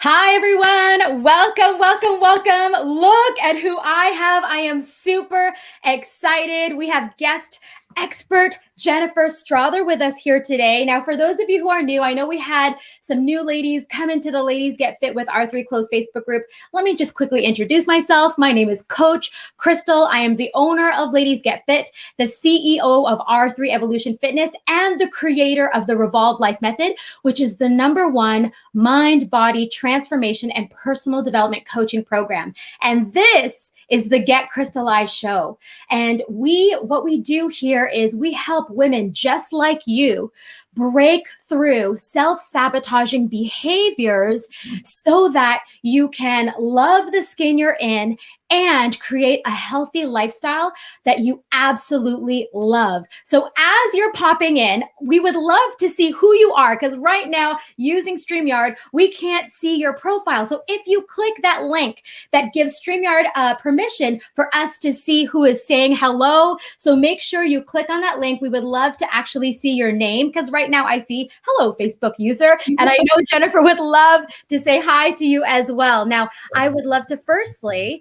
Hi, everyone. Welcome, welcome, welcome. Look at who I have. I am super excited. We have guest expert Jennifer Strother with us here today. Now, for those of you who are new, I know we had some new ladies come into the Ladies Get Fit with R3 Close Facebook group. Let me just quickly introduce myself. My name is Coach Crystal. I am the owner of Ladies Get Fit, the CEO of R3 Evolution Fitness, and the creator of the Revolve Life Method, which is the #1 mind-body transformation and personal development coaching program. And this is the Get Crystallized Show. And what we do here is we help women just like you break through self-sabotaging behaviors so that you can love the skin you're in and create a healthy lifestyle that you absolutely love. So as you're popping in, we would love to see who you are, because right now using StreamYard, we can't see your profile. So if you click that link that gives StreamYard permission for us to see who is saying hello, so make sure you click on that link. We would love to actually see your name, because right now I see hello Facebook user, and I know Jennifer would love to say hi to you as well. Now, I would love to firstly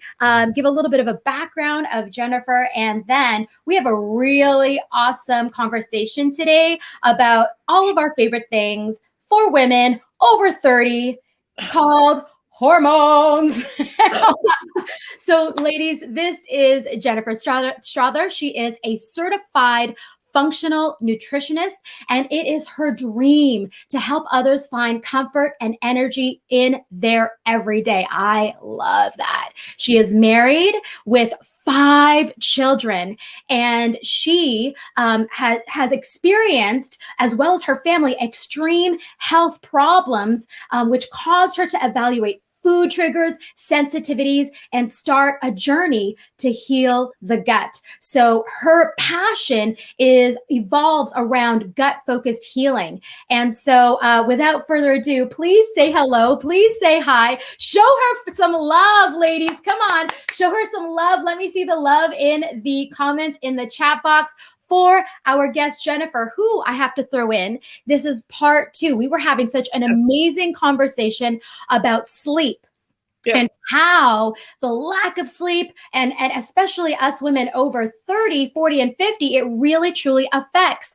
give a little bit of a background of Jennifer, and then we have a really awesome conversation today about all of our favorite things for women over 30 called hormones. So ladies, this is Jennifer Strother. She is a certified functional nutritionist, and it is her dream to help others find comfort and energy in their everyday. I love that. She is married with 5 children, and she has experienced, as well as her family, extreme health problems, which caused her to evaluate food triggers, sensitivities, and start a journey to heal the gut. So her passion evolves around gut-focused healing. And so without further ado, please say hello, please say hi, show her some love, ladies, come on, show her some love. Let me see the love in the comments in the chat box for our guest, Jennifer, who I have to throw in. This is part 2. We were having such an amazing conversation about sleep. Yes. And how the lack of sleep, and especially us women over 30, 40, and 50, it really truly affects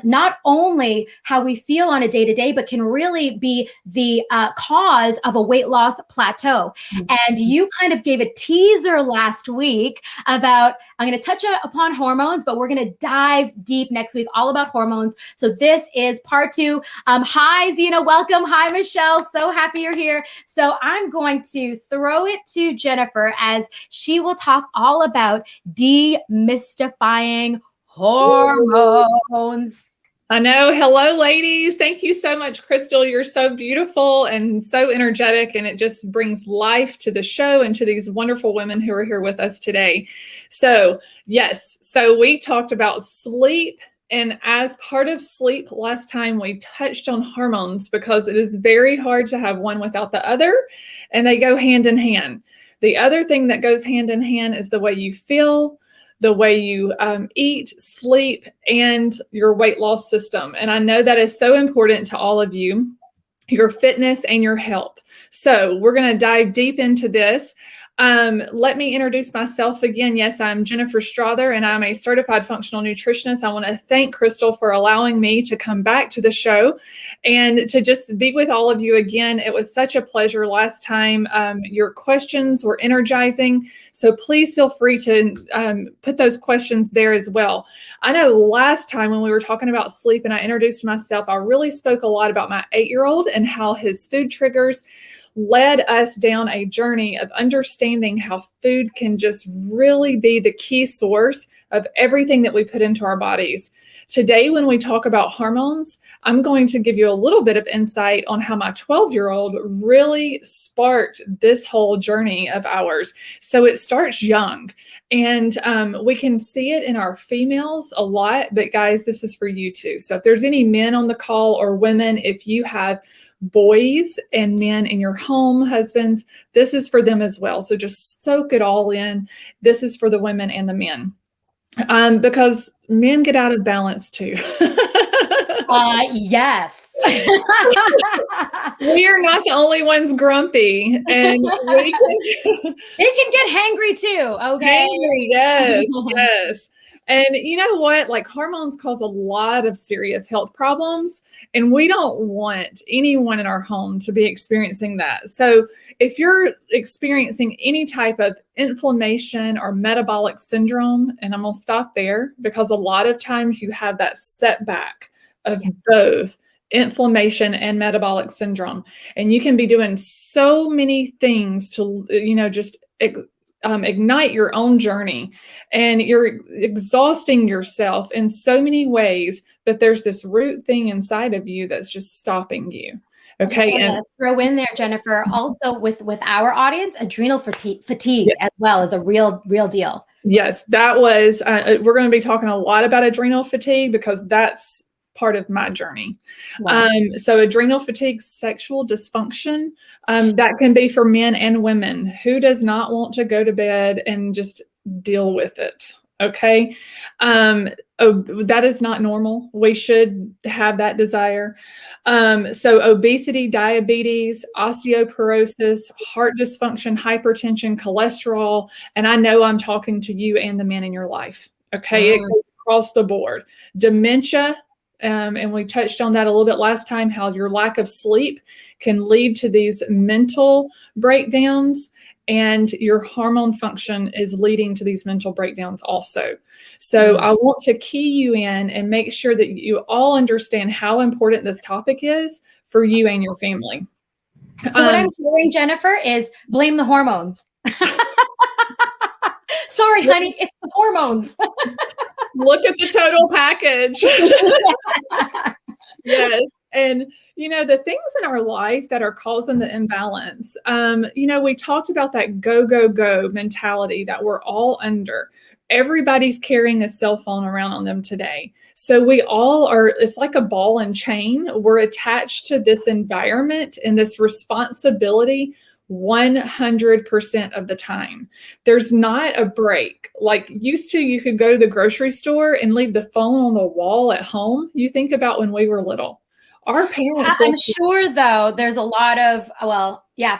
not only how we feel on a day-to-day, but can really be the cause of a weight loss plateau. Mm-hmm. And you kind of gave a teaser last week about, I'm going to touch upon hormones, but we're going to dive deep next week, all about hormones. So this is part 2. Hi, Zena, welcome. Hi, Michelle. So happy you're here. So I'm going to throw it to Jennifer as she will talk all about demystifying hormones. I know. Hello, ladies. Thank you so much, Crystal. You're so beautiful and so energetic, and it just brings life to the show and to these wonderful women who are here with us today. So, yes, so we talked about sleep. And as part of sleep last time, we touched on hormones, because it is very hard to have one without the other, and they go hand in hand. The other thing that goes hand in hand is the way you feel, the way you eat, sleep, and your weight loss system. And I know that is so important to all of you, your fitness and your health. So we're going to dive deep into this. Let me introduce myself again. Yes, I'm Jennifer Strother, and I'm a certified functional nutritionist. I want to thank Crystal for allowing me to come back to the show and to just be with all of you again. It was such a pleasure last time. Your questions were energizing, so please feel free to put those questions there as well. I know last time when we were talking about sleep and I introduced myself, I really spoke a lot about my 8-year-old and how his food triggers led us down a journey of understanding how food can just really be the key source of everything that we put into our bodies. Today, when we talk about hormones, I'm going to give you a little bit of insight on how my 12-year-old really sparked this whole journey of ours. So it starts young, and we can see it in our females a lot, but guys, this is for you too. So if there's any men on the call or women, if you have boys and men in your home, husbands, this is for them as well. So just soak it all in. This is for the women and the men, because men get out of balance too. Yes. We are not the only ones grumpy, and we can They can get hangry too. Okay. hangry, yes, yes. And you know what? Like hormones cause a lot of serious health problems, and we don't want anyone in our home to be experiencing that. So if you're experiencing any type of inflammation or metabolic syndrome, and I'm gonna stop there because a lot of times you have that setback of both inflammation and metabolic syndrome, and you can be doing so many things to, just ignite your own journey, and you're exhausting yourself in so many ways, but there's this root thing inside of you that's just stopping you. Okay. And throw in there, Jennifer, also with our audience, adrenal fatigue as well is a real deal. Yes, that was, we're going to be talking a lot about adrenal fatigue because that's part of my journey. Wow. So adrenal fatigue, sexual dysfunction, that can be for men and women. Who does not want to go to bed and just deal with it? Okay. That is not normal. We should have that desire. So obesity, diabetes, osteoporosis, heart dysfunction, hypertension, cholesterol, and I know I'm talking to you and the men in your life. Okay. It goes across the board. Dementia, and we touched on that a little bit last time, how your lack of sleep can lead to these mental breakdowns, and your hormone function is leading to these mental breakdowns also. So I want to key you in and make sure that you all understand how important this topic is for you and your family. So what I'm hearing, Jennifer, is blame the hormones. Sorry, honey, it's the hormones. Look at the total package. Yes. And, the things in our life that are causing the imbalance, we talked about that go, go, go mentality that we're all under. Everybody's carrying a cell phone around on them today. So we all are, it's like a ball and chain. We're attached to this environment and this responsibility 100% of the time. There's not a break. Like used to, you could go to the grocery store and leave the phone on the wall at home. You think about when we were little. Our parents. I'm sure, though, there's a lot of,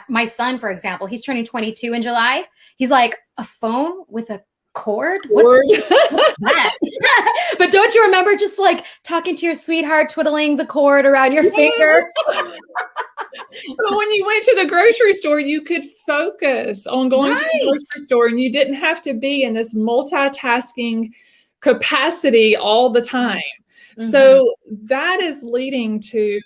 my son, for example, he's turning 22 in July. He's like, a phone with a cord? What's that? But don't you remember just like talking to your sweetheart, twiddling the cord around your finger? But when you went to the grocery store, you could focus on going to the grocery store, and you didn't have to be in this multitasking capacity all the time. So that is leading to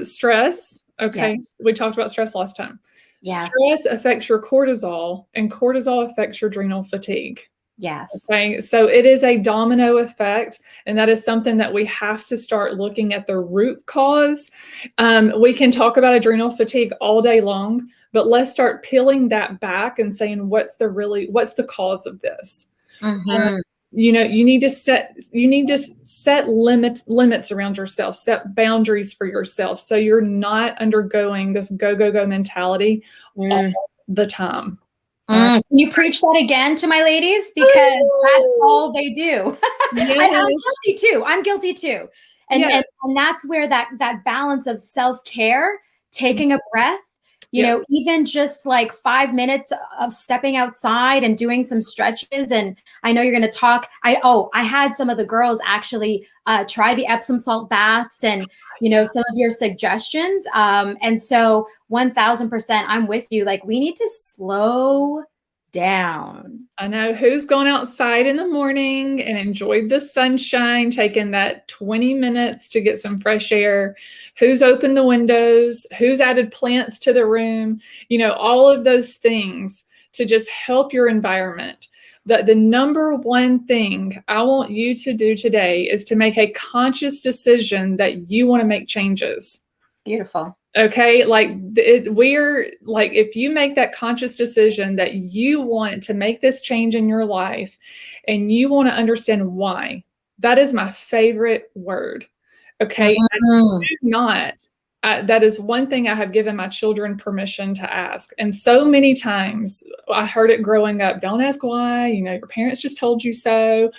stress. Okay. Yes. We talked about stress last time. Yeah. Stress affects your cortisol, and cortisol affects your adrenal fatigue. Yes. Okay. So it is a domino effect, and that is something that we have to start looking at the root cause. We can talk about adrenal fatigue all day long, but let's start peeling that back and saying, what's the cause of this? You need to set limits around yourself, set boundaries for yourself, so you're not undergoing this go, go, go mentality all the time. Can you preach that again to my ladies? Because that's all they do. Yes. And I'm guilty too. And, yes. and that's where that balance of self-care, taking a breath, even just like 5 minutes of stepping outside and doing some stretches. And I know you're going to talk. I had some of the girls actually try the Epsom salt baths and, some of your suggestions. And so 1000%, I'm with you. Like we need to slow down. I know who's gone outside in the morning and enjoyed the sunshine, taking that 20 minutes to get some fresh air, who's opened the windows, who's added plants to the room, all of those things to just help your environment. The number one thing I want you to do today is to make a conscious decision that you want to make changes. Beautiful. Okay. If you make that conscious decision that you want to make this change in your life and you want to understand why, that is my favorite word. Okay. That is one thing I have given my children permission to ask. And so many times I heard it growing up, don't ask why, your parents just told you so.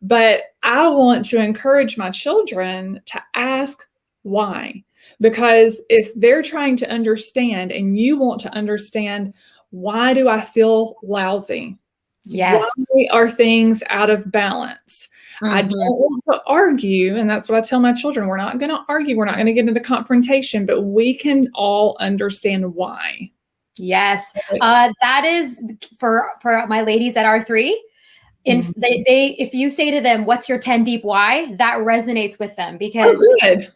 But I want to encourage my children to ask Why? Because if they're trying to understand and you want to understand, why do I feel lousy? Yes. Why are things out of balance? I don't want to argue, and that's what I tell my children. We're not going to argue. We're not going to get into confrontation, but we can all understand why. Yes. That is for my ladies at R3. If you say to them, what's your 10 deep why, that resonates with them, because like,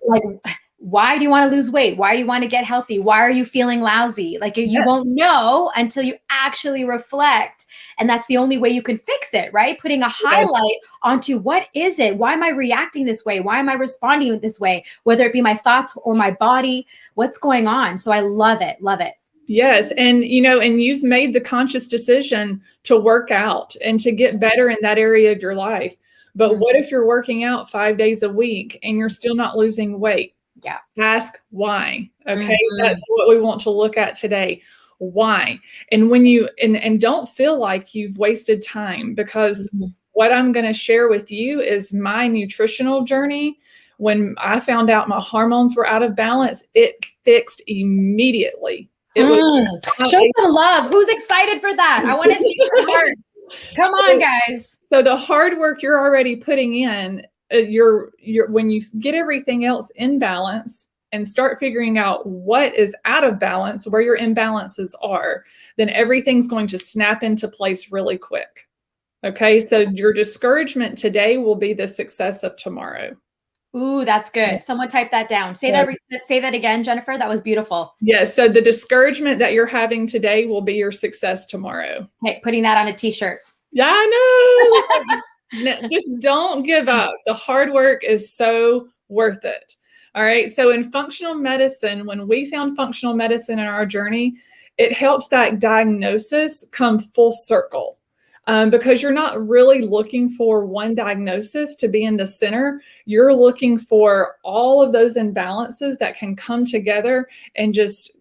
why do you want to lose weight? Why do you want to get healthy? Why are you feeling lousy? Like, you won't know until you actually reflect. And that's the only way you can fix it, right? Putting a highlight onto what is it? Why am I reacting this way? Why am I responding this way? Whether it be my thoughts or my body, what's going on? So I love it. Love it. Yes. And, and you've made the conscious decision to work out and to get better in that area of your life. But what if you're working out 5 days a week and you're still not losing weight? Yeah. Ask why. Okay. That's what we want to look at today. Why? And when you, and don't feel like you've wasted time, because what I'm going to share with you is my nutritional journey. When I found out my hormones were out of balance, it fixed immediately. Show some love. Who's excited for that? I want to see your hearts. Come on, guys. So the hard work you're already putting in, when you get everything else in balance and start figuring out what is out of balance, where your imbalances are, then everything's going to snap into place really quick. Okay. So your discouragement today will be the success of tomorrow. Ooh, that's good. Someone type that down. Say that again, Jennifer. That was beautiful. Yes. So the discouragement that you're having today will be your success tomorrow. Hey, putting that on a t-shirt. Yeah, I know. Just don't give up. The hard work is so worth it. All right. So in functional medicine, when we found functional medicine in our journey, it helps that diagnosis come full circle. Because you're not really looking for one diagnosis to be in the center. You're looking for all of those imbalances that can come together and just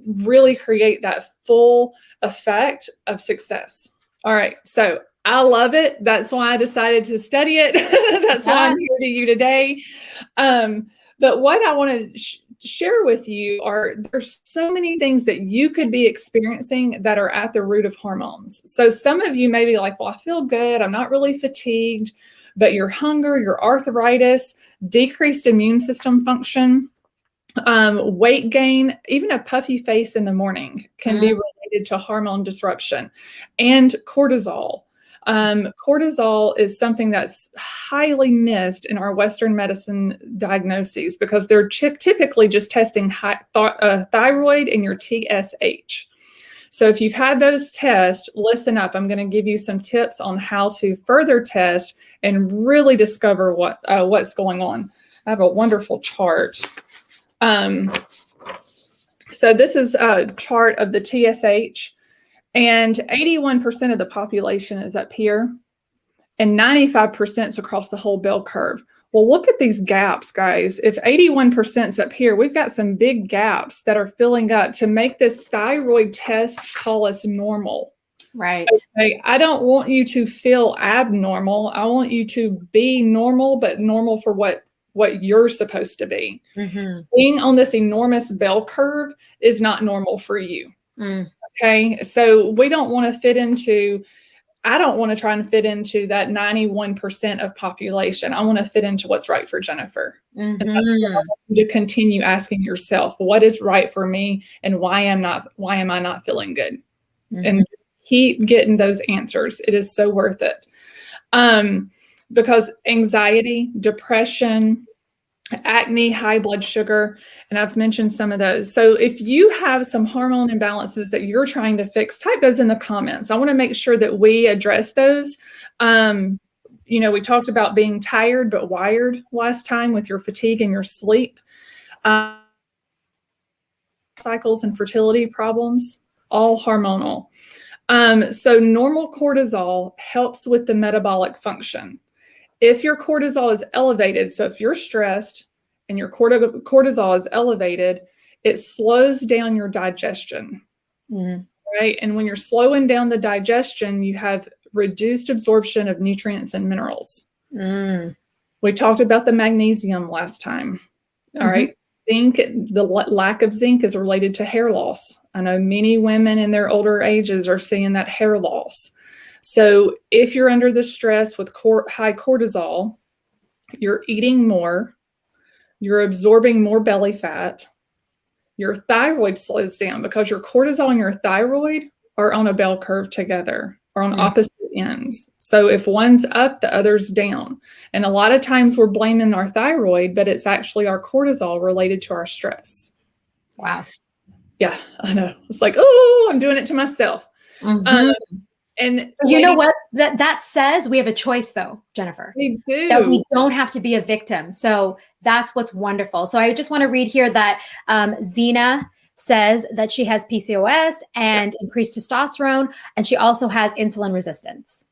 really create that full effect of success. All right. So I love it. That's why I decided to study it. That's why I'm here to you today. But what I want to share with you there's so many things that you could be experiencing that are at the root of hormones. So some of you may be like, well, I feel good. I'm not really fatigued, but your hunger, your arthritis, decreased immune system function, weight gain, even a puffy face in the morning can be related to hormone disruption, and cortisol. Cortisol is something that's highly missed in our Western medicine diagnoses because they're typically just testing thyroid and your TSH. So if you've had those tests, listen up. I'm going to give you some tips on how to further test and really discover what's going on. I have a wonderful chart. So this is a chart of the TSH. And 81% of the population is up here and 95% is across the whole bell curve. Well, look at these gaps, guys. If 81% is up here, we've got some big gaps that are filling up to make this thyroid test call us normal. Right. Okay. I don't want you to feel abnormal. I want you to be normal, but normal for what you're supposed to be. Being on this enormous bell curve is not normal for you. Okay. So we don't want to I don't want to try and fit into that 91% of population. I want to fit into what's right for Jennifer. And that's what I want you to continue asking yourself, what is right for me and why am I not feeling good? And just keep getting those answers. It is so worth it. Because anxiety, depression, acne, high blood sugar, and I've mentioned some of those. So if you have some hormone imbalances that you're trying to fix, type those in the comments. I want to make sure that we address those. We talked about being tired but wired last time with your fatigue and your sleep. Cycles and fertility problems, all hormonal. So normal cortisol helps with the metabolic function. If your cortisol is elevated, so if you're stressed and your cortisol is elevated, it slows down your digestion, right? And when you're slowing down the digestion, you have reduced absorption of nutrients and minerals. We talked about the magnesium last time, all right? zinc, the lack of zinc is related to hair loss. I know many women in their older ages are seeing that hair loss. So if you're under the stress with high cortisol, you're eating more, you're absorbing more belly fat, your thyroid slows down because your cortisol and your thyroid are on a bell curve together, or on opposite ends. So if one's up, the other's down. And a lot of times we're blaming our thyroid, but it's actually our cortisol related to our stress. Wow. Yeah, I know. It's like, oh, I'm doing it to myself. And you know what that says? We have a choice though, Jennifer. We do. That we don't have to be a victim. So that's what's wonderful. So I just want to read here that Zena says that she has PCOS and increased testosterone, and she also has insulin resistance.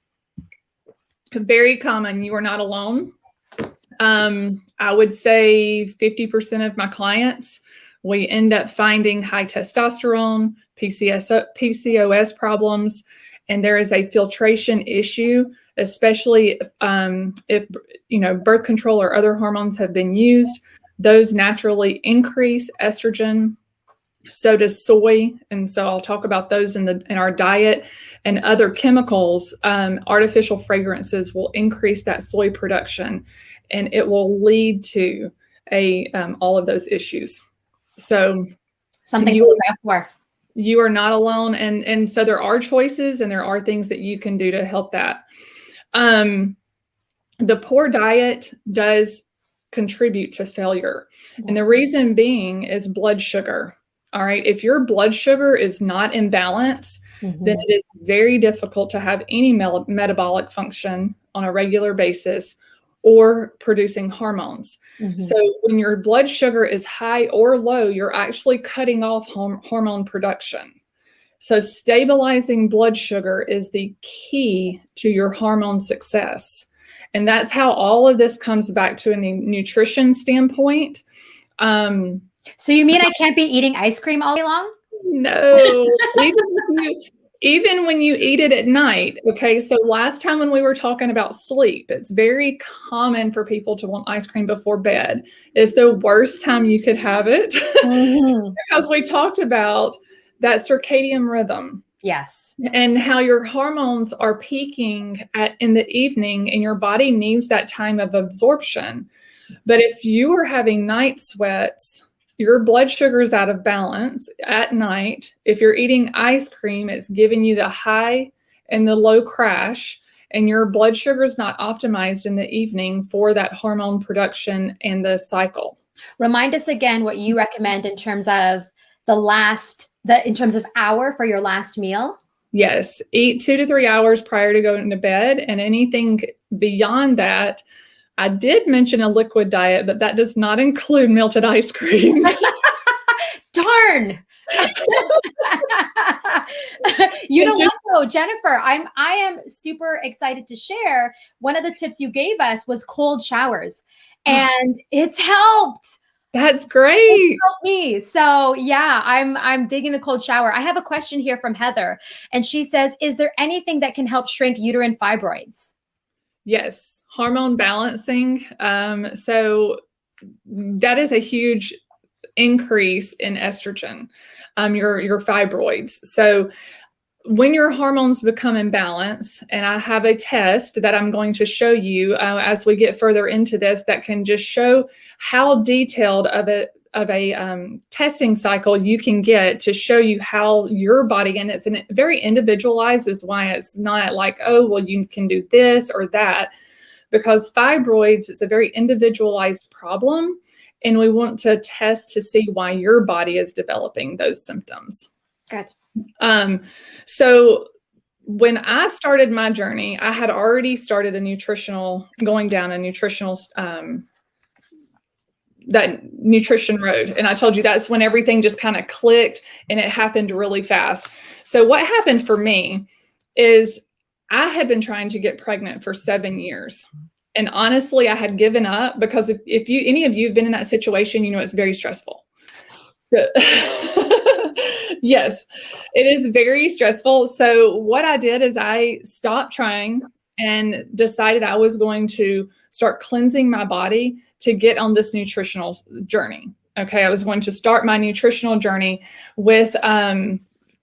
Very common. You are not alone. I would say 50% of my clients, we end up finding high testosterone, PCOS problems, and there is a filtration issue, especially if birth control or other hormones have been used. Those naturally increase estrogen. So does soy, and so I'll talk about those in our diet. And other chemicals, artificial fragrances will increase that soy production, and it will lead to all of those issues. So something to look out for. You are not alone, and so there are choices, and there are things that you can do to help that. The poor diet does contribute to failure, and the reason being is blood sugar. All right. If your blood sugar is not in balance, then it is very difficult to have any metabolic function on a regular basis or producing hormones. So when your blood sugar is high or low, you're actually cutting off hormone production. So stabilizing blood sugar is the key to your hormone success. And that's how all of this comes back to a nutrition standpoint. So you mean I can't be eating ice cream all day long? No, even when you eat it at night. Okay, so last time when we were talking about sleep, it's very common for people to want ice cream before bed. It's the worst time you could have it because we talked about that circadian rhythm. Yes. And how your hormones are peaking in the evening, and your body needs that time of absorption. But if you are having night sweats, your blood sugar is out of balance at night. If you're eating ice cream, it's giving you the high and the low crash, and your blood sugar is not optimized in the evening for that hormone production and the cycle. Remind us again what you recommend in terms of in terms of hour for your last meal. Yes, eat 2 to 3 hours prior to going to bed, and anything beyond that. I did mention a liquid diet, but that does not include melted ice cream. Darn. You know what though, Jennifer, I am super excited to share. One of the tips you gave us was cold showers, and it's helped. That's great. It helped me. So yeah, I'm digging the cold shower. I have a question here from Heather, and she says, is there anything that can help shrink uterine fibroids? Yes. Hormone balancing. So that is a huge increase in estrogen, your fibroids. So when your hormones become imbalanced, and I have a test that I'm going to show you as we get further into this, that can just show how detailed of a testing cycle you can get to show you how your body, and it's very individualized, is why it's not like, oh, well, you can do this or that. Because fibroids is a very individualized problem, and we want to test to see why your body is developing those symptoms. Good. So when I started my journey, I had already started going down a nutritional, that nutrition road. And I told you that's when everything just kind of clicked, and it happened really fast. So what happened for me is I had been trying to get pregnant for 7 years. And honestly, I had given up, because if any of you have been in that situation, you know it's very stressful. So yes, it is very stressful. So what I did is I stopped trying and decided I was going to start cleansing my body to get on this nutritional journey. Okay. I was going to start my nutritional journey with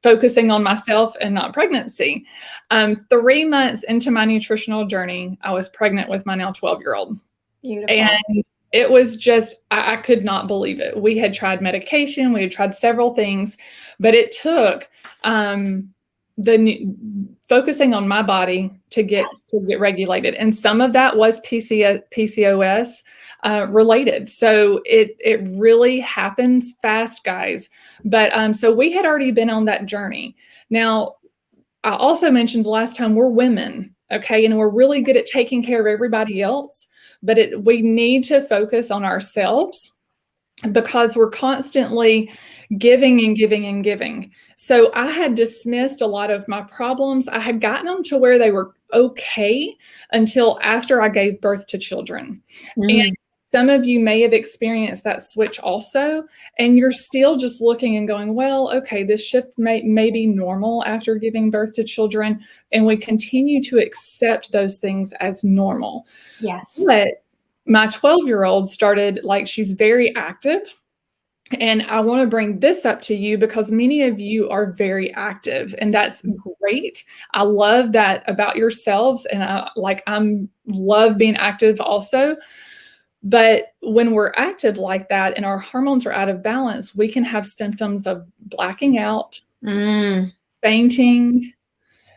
focusing on myself and not pregnancy. 3 months into my nutritional journey, I was pregnant with my now 12-year-old. Beautiful. And it was just, I could not believe it. We had tried medication, we had tried several things, but it took focusing on my body to get regulated. And some of that was PCOS related. So it really happens fast, guys. But so we had already been on that journey. Now, I also mentioned the last time, we're women, okay? And we're really good at taking care of everybody else, but we need to focus on ourselves because we're constantly giving and giving and giving. So I had dismissed a lot of my problems. I had gotten them to where they were okay until after I gave birth to children. And some of you may have experienced that switch also, and you're still just looking and going, well, okay, this shift may be normal after giving birth to children, and we continue to accept those things as normal. Yes. But my 12-year-old started, like, she's very active, and I want to bring this up to you because many of you are very active, and that's great. I love that about yourselves, and I love being active also. But when we're active like that and our hormones are out of balance, we can have symptoms of blacking out, fainting,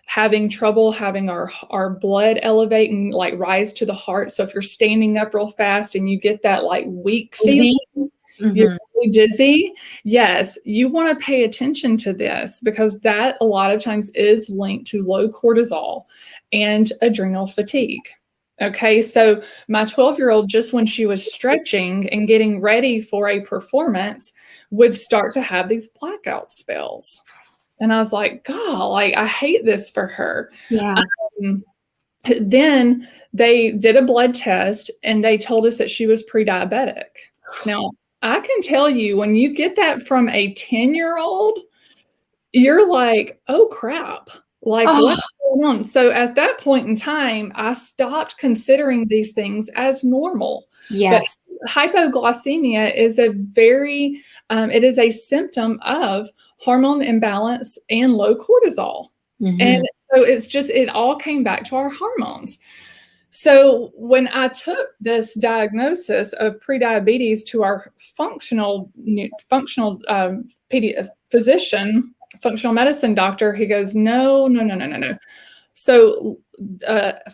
having trouble having our blood elevate and like rise to the heart. So if you're standing up real fast and you get that like weak feeling, you're really dizzy. Yes, you want to pay attention to this because that a lot of times is linked to low cortisol and adrenal fatigue. Okay, so my 12-year-old, just when she was stretching and getting ready for a performance, would start to have these blackout spells. And I was like, God, like, I hate this for her. Yeah. Then they did a blood test and they told us that she was pre-diabetic. Now, I can tell you, when you get that from a 10-year-old, you're like, oh, crap. Like, what's going on? So at that point in time, I stopped considering these things as normal. Yes. But hypoglycemia is it is a symptom of hormone imbalance and low cortisol. And so it all came back to our hormones. So when I took this diagnosis of prediabetes to our functional physician, functional medicine doctor, he goes, no. So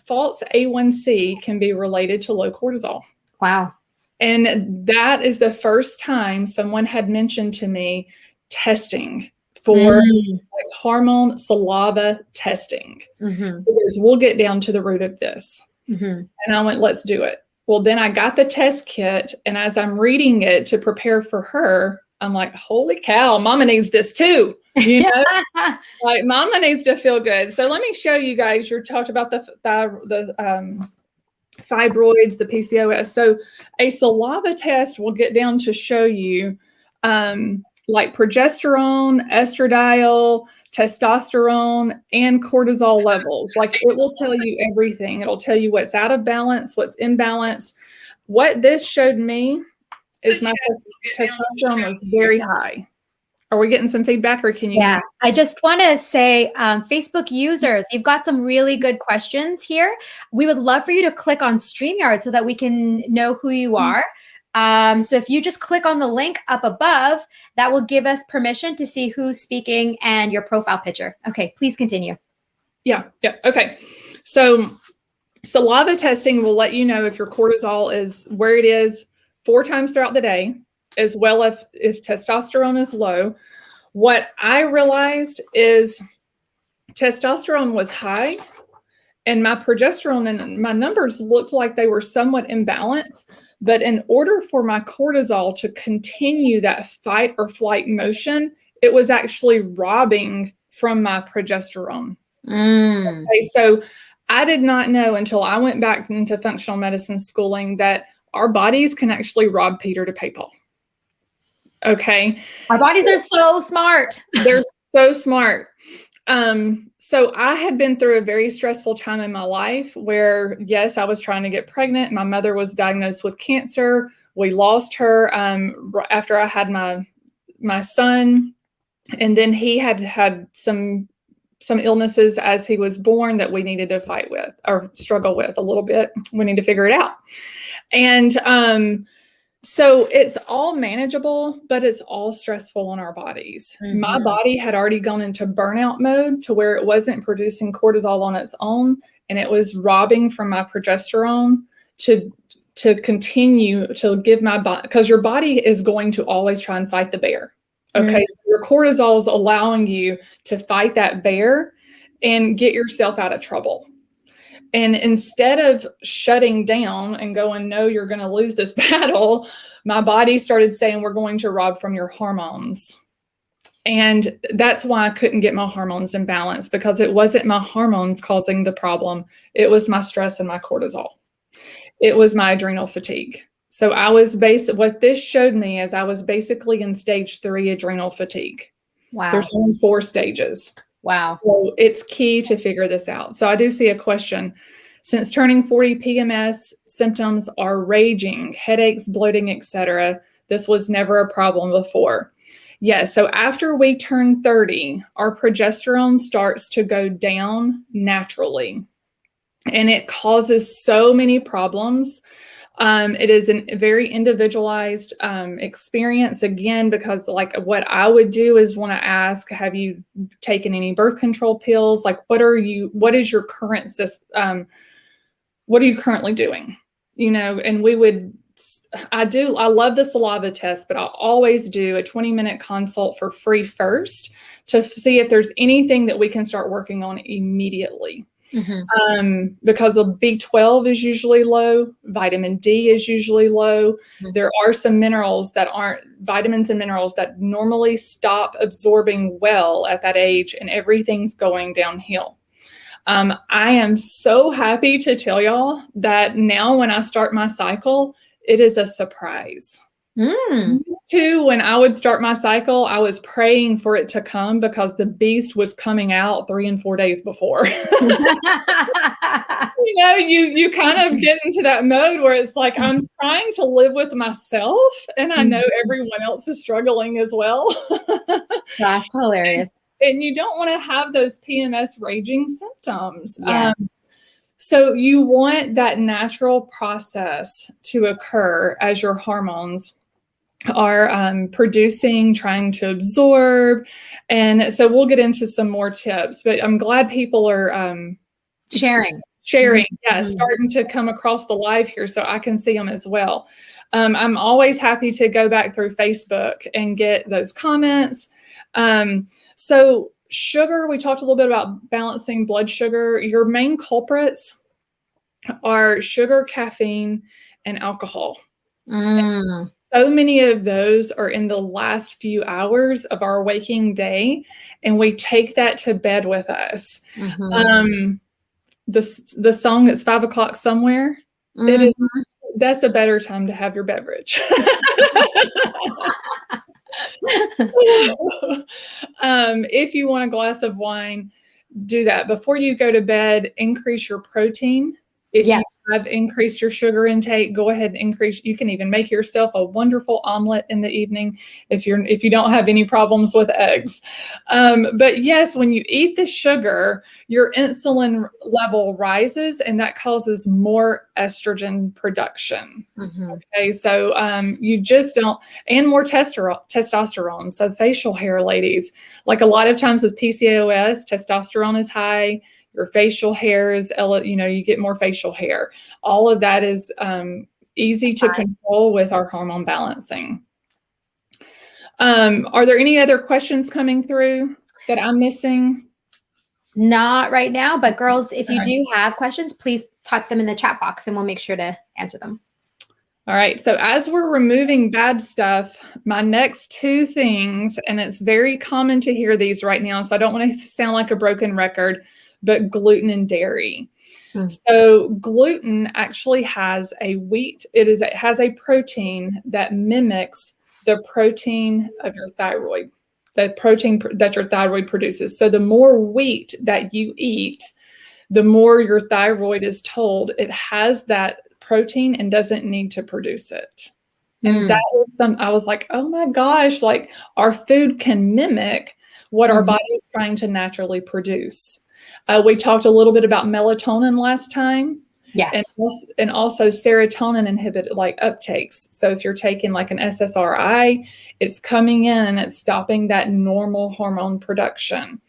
false A1C can be related to low cortisol. Wow. And that is the first time someone had mentioned to me testing for like hormone saliva testing. Because we'll get down to the root of this. And I went, let's do it. Well, then I got the test kit, and as I'm reading it to prepare for her, I'm like, holy cow, mama needs this too. You know, like mama needs to feel good. So let me show you guys. You talked about the fibroids, the PCOS. So a saliva test will get down to show you like progesterone, estradiol, testosterone, and cortisol levels. Like it will tell you everything. It'll tell you what's out of balance, what's in balance. What this showed me is my testosterone was very high. Are we getting some feedback, or can you? Yeah, I just want to say, Facebook users, you've got some really good questions here. We would love for you to click on StreamYard so that we can know who you are. So if you just click on the link up above, that will give us permission to see who's speaking and your profile picture. Okay, please continue. Yeah. Okay. So saliva testing will let you know if your cortisol is where it is 4 times throughout the day, as well if testosterone is low. What I realized is testosterone was high and my progesterone and my numbers looked like they were somewhat imbalanced. But in order for my cortisol to continue that fight or flight motion, it was actually robbing from my progesterone. Okay, so I did not know until I went back into functional medicine schooling that our bodies can actually rob Peter to pay Paul. Okay. Our bodies are so smart. They're so smart. So I had been through a very stressful time in my life where, yes, I was trying to get pregnant. My mother was diagnosed with cancer. We lost her after I had my son, and then he had some illnesses as he was born that we needed to fight with or struggle with a little bit. We need to figure it out. And so it's all manageable, but it's all stressful on our bodies. Mm-hmm. My body had already gone into burnout mode to where it wasn't producing cortisol on its own, and it was robbing from my progesterone to continue to give my body, because your body is going to always try and fight the bear. Okay, so your cortisol is allowing you to fight that bear and get yourself out of trouble. And instead of shutting down and going, no, you're going to lose this battle, my body started saying, we're going to rob from your hormones. And that's why I couldn't get my hormones in balance, because it wasn't my hormones causing the problem. It was my stress and my cortisol. It was my adrenal fatigue. So what this showed me is I was basically in stage 3 adrenal fatigue. Wow. There's only 4 stages. Wow. So it's key to figure this out. So I do see a question. Since turning 40, PMS symptoms are raging, headaches, bloating, etc. This was never a problem before. Yes, so after we turn 30, our progesterone starts to go down naturally. And it causes so many problems. It is a very individualized experience, again, because like what I would do is want to ask, have you taken any birth control pills? Like, what is your current what are you currently doing? And I love the saliva test, but I'll always do a 20-minute consult for free first to see if there's anything that we can start working on immediately. Mm-hmm. Because of B12 is usually low, vitamin D is usually low. Mm-hmm. There are some vitamins and minerals that normally stop absorbing well at that age, and everything's going downhill. I am so happy to tell y'all that now when I start my cycle, it is a surprise. Too, when I would start my cycle, I was praying for it to come because the beast was coming out 3 and 4 days before. You kind of get into that mode where it's like, I'm trying to live with myself, and I know everyone else is struggling as well. That's hilarious. And you don't want to have those PMS raging symptoms. Yeah. So you want that natural process to occur as your hormones are producing, trying to absorb. And so we'll get into some more tips, but I'm glad people are sharing. Yeah, starting to come across the live here so I can see them as well. I'm always happy to go back through Facebook and get those comments. So sugar, we talked a little bit about balancing blood sugar. Your main culprits are sugar, caffeine, and alcohol. And so many of those are in the last few hours of our waking day, and we take that to bed with us. The song is 5 o'clock somewhere. That's a better time to have your beverage. If you want a glass of wine, do that. Before you go to bed, increase your protein. If you have increased your sugar intake, go ahead and increase. You can even make yourself a wonderful omelet in the evening if you don't have any problems with eggs. But yes, when you eat the sugar, your insulin level rises, and that causes more estrogen production. Okay, so you just don't, and more testosterone. So facial hair, ladies, like a lot of times with PCOS, testosterone is high. Your facial hairs, you get more facial hair. All of that is easy to control with our hormone balancing. Are there any other questions coming through that I'm missing? Not right now, but girls, if you do have questions, please type them in the chat box and we'll make sure to answer them. All right. So as we're removing bad stuff, my next 2 things, and it's very common to hear these right now, so I don't want to sound like a broken record, but gluten and dairy. So gluten actually has it has a protein that mimics the protein of your thyroid. the protein that your thyroid produces. So the more wheat that you eat, the more your thyroid is told it has that protein and doesn't need to produce it. And that was I was like, oh my gosh, like our food can mimic what our body is trying to naturally produce. We talked a little bit about melatonin last time. Yes. And also serotonin inhibit like uptakes. So if you're taking like an SSRI, it's coming in and it's stopping that normal hormone production.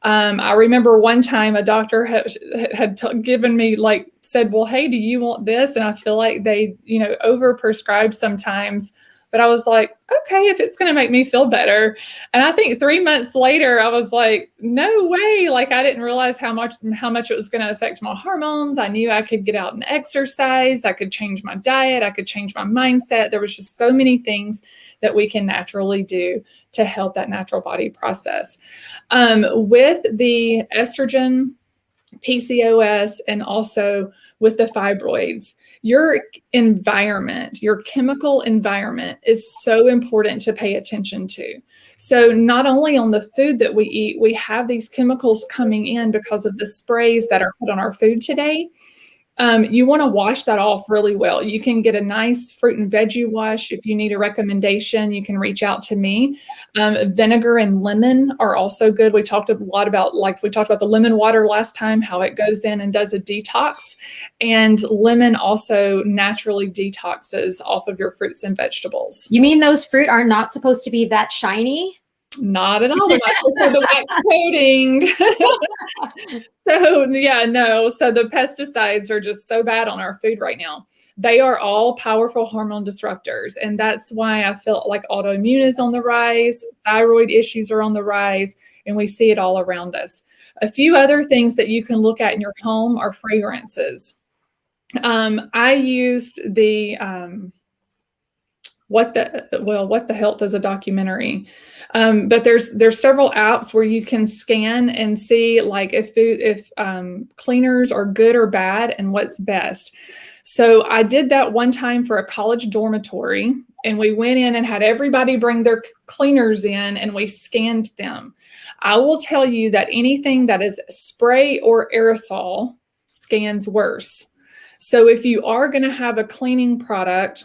I remember one time a doctor had given me like said, well, hey, do you want this? And I feel like they, overprescribe sometimes, but I was like, okay, if it's going to make me feel better. And I think 3 months later, I was like, no way. Like I didn't realize how much it was going to affect my hormones. I knew I could get out and exercise. I could change my diet. I could change my mindset. There was just so many things that we can naturally do to help that natural body process. With the estrogen, PCOS, and also with the fibroids, your environment, your chemical environment is so important to pay attention to. So not only on the food that we eat, we have these chemicals coming in because of the sprays that are put on our food today. You want to wash that off really well. You can get a nice fruit and veggie wash. If you need a recommendation, you can reach out to me. Vinegar and lemon are also good. We talked a lot about, the lemon water last time, how it goes in and does a detox. And lemon also naturally detoxes off of your fruits and vegetables. You mean those fruit are not supposed to be that shiny? Not at all. They're not supposed to have the white coating. So yeah, no. So the pesticides are just so bad on our food right now. They are all powerful hormone disruptors. And that's why I feel like autoimmune is on the rise. Thyroid issues are on the rise. And we see it all around us. A few other things that you can look at in your home are fragrances. I used the What the Health is a documentary. But there's several apps where you can scan and see like if cleaners are good or bad and what's best. So I did that one time for a college dormitory, and we went in and had everybody bring their cleaners in and we scanned them. I will tell you that anything that is spray or aerosol scans worse. So if you are going to have a cleaning product,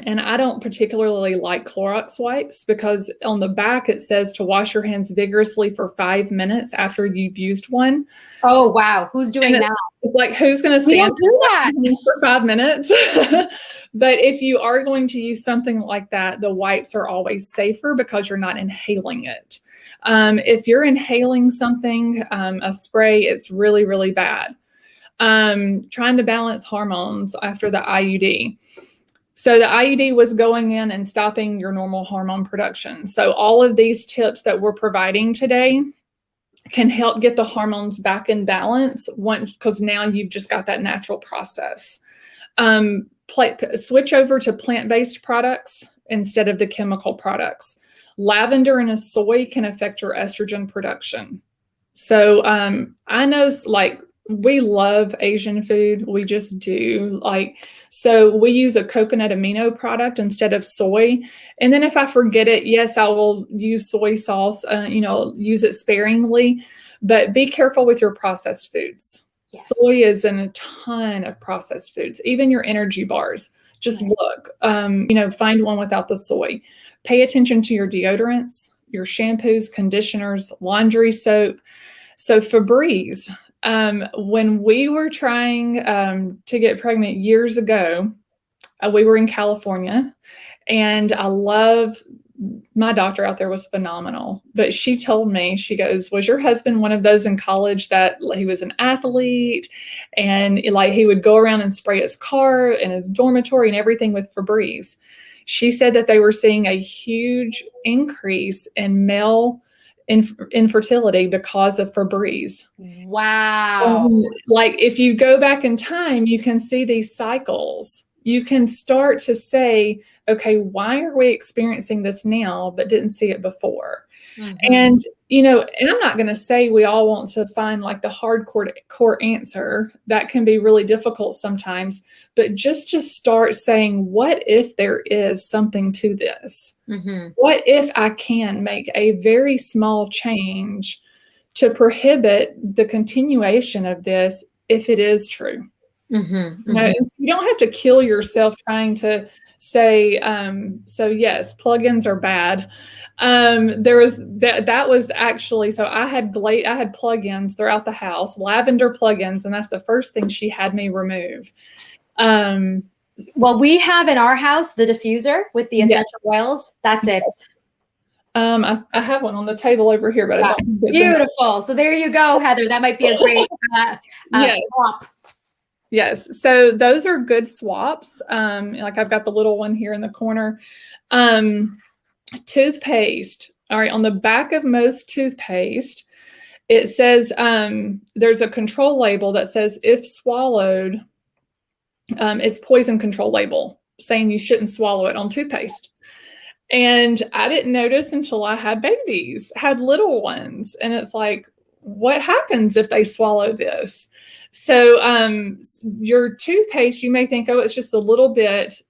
and I don't particularly like Clorox wipes because on the back it says to wash your hands vigorously for 5 minutes after you've used one. Oh, wow. Who's doing that? It's like, who's going to stand for 5 minutes? But if you are going to use something like that, the wipes are always safer because you're not inhaling it. If you're inhaling something, a spray, it's really, really bad. Trying to balance hormones after the IUD. So the IUD was going in and stopping your normal hormone production. So all of these tips that we're providing today can help get the hormones back in balance because now you've just got that natural process. Switch over to plant-based products instead of the chemical products. Lavender and soy can affect your estrogen production. So I know we love Asian food. We just do. So we use a coconut amino product instead of soy. And then if I forget it, yes, I will use soy sauce, use it sparingly, but be careful with your processed foods. Yes. Soy is in a ton of processed foods, even your energy bars. Just look, find one without the soy. Pay attention to your deodorants, your shampoos, conditioners, laundry soap. So Febreze. When we were trying to get pregnant years ago, we were in California, and my doctor out there was phenomenal. But she told me, she goes, was your husband one of those in college that he was an athlete and he would go around and spray his car and his dormitory and everything with Febreze? She said that they were seeing a huge increase in male infertility because of Febreze. Wow. If you go back in time, you can see these cycles. you can start to say, okay, why are we experiencing this now but didn't see it before? And, and I'm not going to say we all want to find like the hardcore core answer. That can be really difficult sometimes, but just to start saying, what if there is something to this? What if I can make a very small change to prohibit the continuation of this if it is true? You don't have to kill yourself trying to say, so yes, plugins are bad. There was that was actually, so I had plugins throughout the house, lavender plugins, and that's the first thing she had me remove. Well, we have in our house the diffuser with the essential oils. That's it. I have one on the table over here, but I don't. Beautiful. So there you go, Heather. That might be a great swap. Yes. So those are good swaps. Like I've got the little one here in the corner. Toothpaste. All right. On the back of most toothpaste, it says there's a control label that says if swallowed, it's poison control label saying you shouldn't swallow it on toothpaste. And I didn't notice until I had babies, had little ones. And it's like, what happens if they swallow this? So your toothpaste, you may think, oh, it's just a little bit,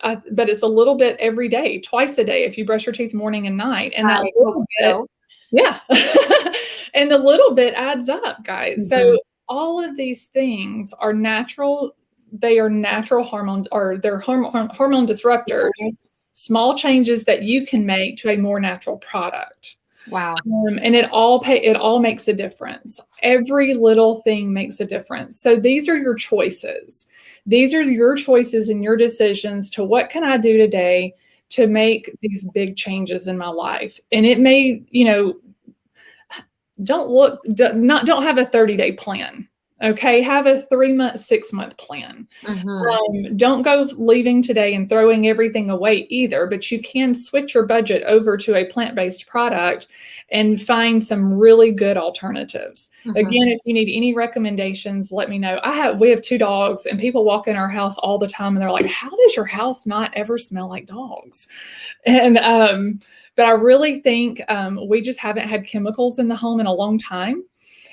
but it's a little bit every day, twice a day if you brush your teeth morning and night. And that little bit, yeah. And the little bit adds up, guys. So all of these things are natural. They are natural hormone, or they're hormone disruptors. Small changes that you can make to a more natural product. Wow. And it all makes a difference. Every little thing makes a difference. So these are your choices. These are your choices and your decisions to what can I do today to make these big changes in my life. And it may, don't have a 30-day plan. Okay. Have a 3-month, 6-month plan. Don't go leaving today and throwing everything away either, but you can switch your budget over to a plant-based product and find some really good alternatives. Again, if you need any recommendations, let me know. We have 2 dogs, and people walk in our house all the time and they're like, how does your house not ever smell like dogs? And, but I really think we just haven't had chemicals in the home in a long time.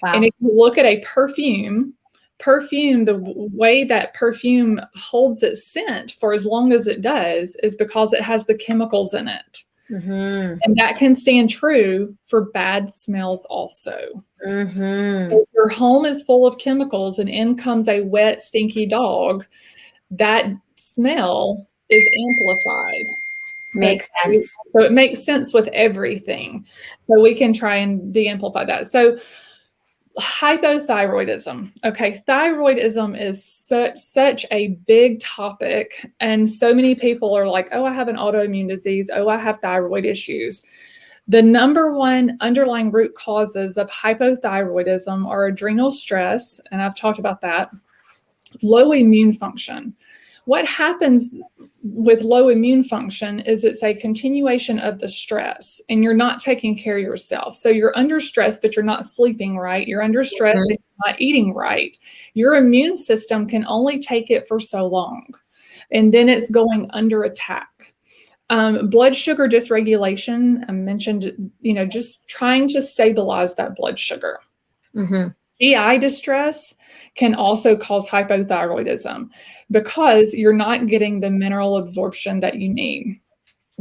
Wow. And if you look at a perfume, the way that perfume holds its scent for as long as it does is because it has the chemicals in it. And that can stand true for bad smells also. If your home is full of chemicals and in comes a wet, stinky dog, that smell is amplified. Makes sense. So it makes sense with everything. So we can try and de-amplify that. So hypothyroidism. Okay. Thyroidism is such a big topic. And so many people are like, oh, I have an autoimmune disease. Oh, I have thyroid issues. The number one underlying root causes of hypothyroidism are adrenal stress. And I've talked about that. Low immune function. What happens with low immune function is it's a continuation of the stress, and you're not taking care of yourself. So you're under stress, but you're not sleeping right. You're under stress and you're not eating right. Your immune system can only take it for so long, and then it's going under attack. Blood sugar dysregulation, I mentioned, just trying to stabilize that blood sugar. GI distress can also cause hypothyroidism because you're not getting the mineral absorption that you need.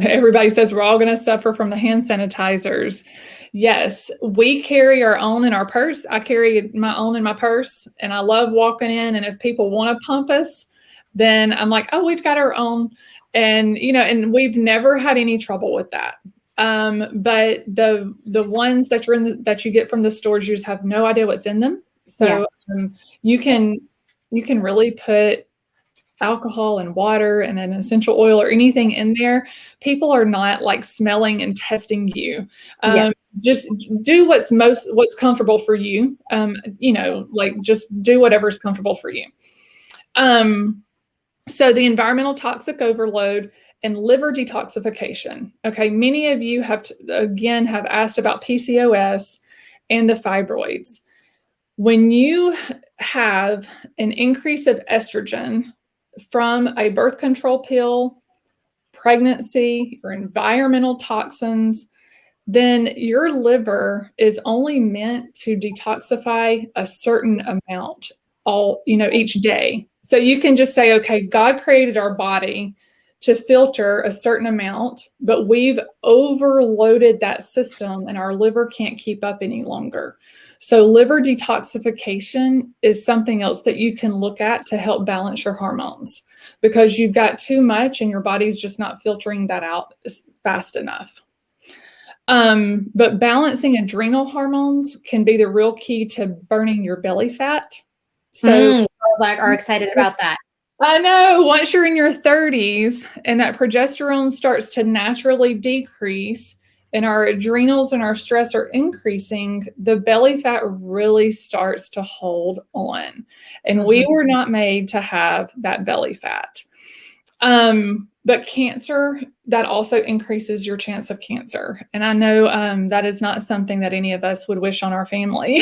Everybody says we're all going to suffer from the hand sanitizers. Yes, we carry our own in our purse. I carry my own in my purse, and I love walking in. And if people want to pump us, then I'm like, oh, we've got our own. And, and we've never had any trouble with that. But the ones that you get from the stores, you just have no idea what's in them. So you can really put alcohol and water and an essential oil or anything in there. People are not like smelling and testing you. Just do what's comfortable for you. Just do whatever's comfortable for you. So the environmental toxic overload and liver detoxification. Okay, many of you have asked about PCOS and the fibroids. When you have an increase of estrogen from a birth control pill, pregnancy, or environmental toxins, then your liver is only meant to detoxify a certain amount each day. So you can just say, okay, God created our body to filter a certain amount, but we've overloaded that system and our liver can't keep up any longer. So liver detoxification is something else that you can look at to help balance your hormones, because you've got too much and your body's just not filtering that out fast enough. But balancing adrenal hormones can be the real key to burning your belly fat. So are excited about that. I know, once you're in your 30s and that progesterone starts to naturally decrease and our adrenals and our stress are increasing, the belly fat really starts to hold on. And we were not made to have that belly fat. But cancer, that also increases your chance of cancer. And I know that is not something that any of us would wish on our family.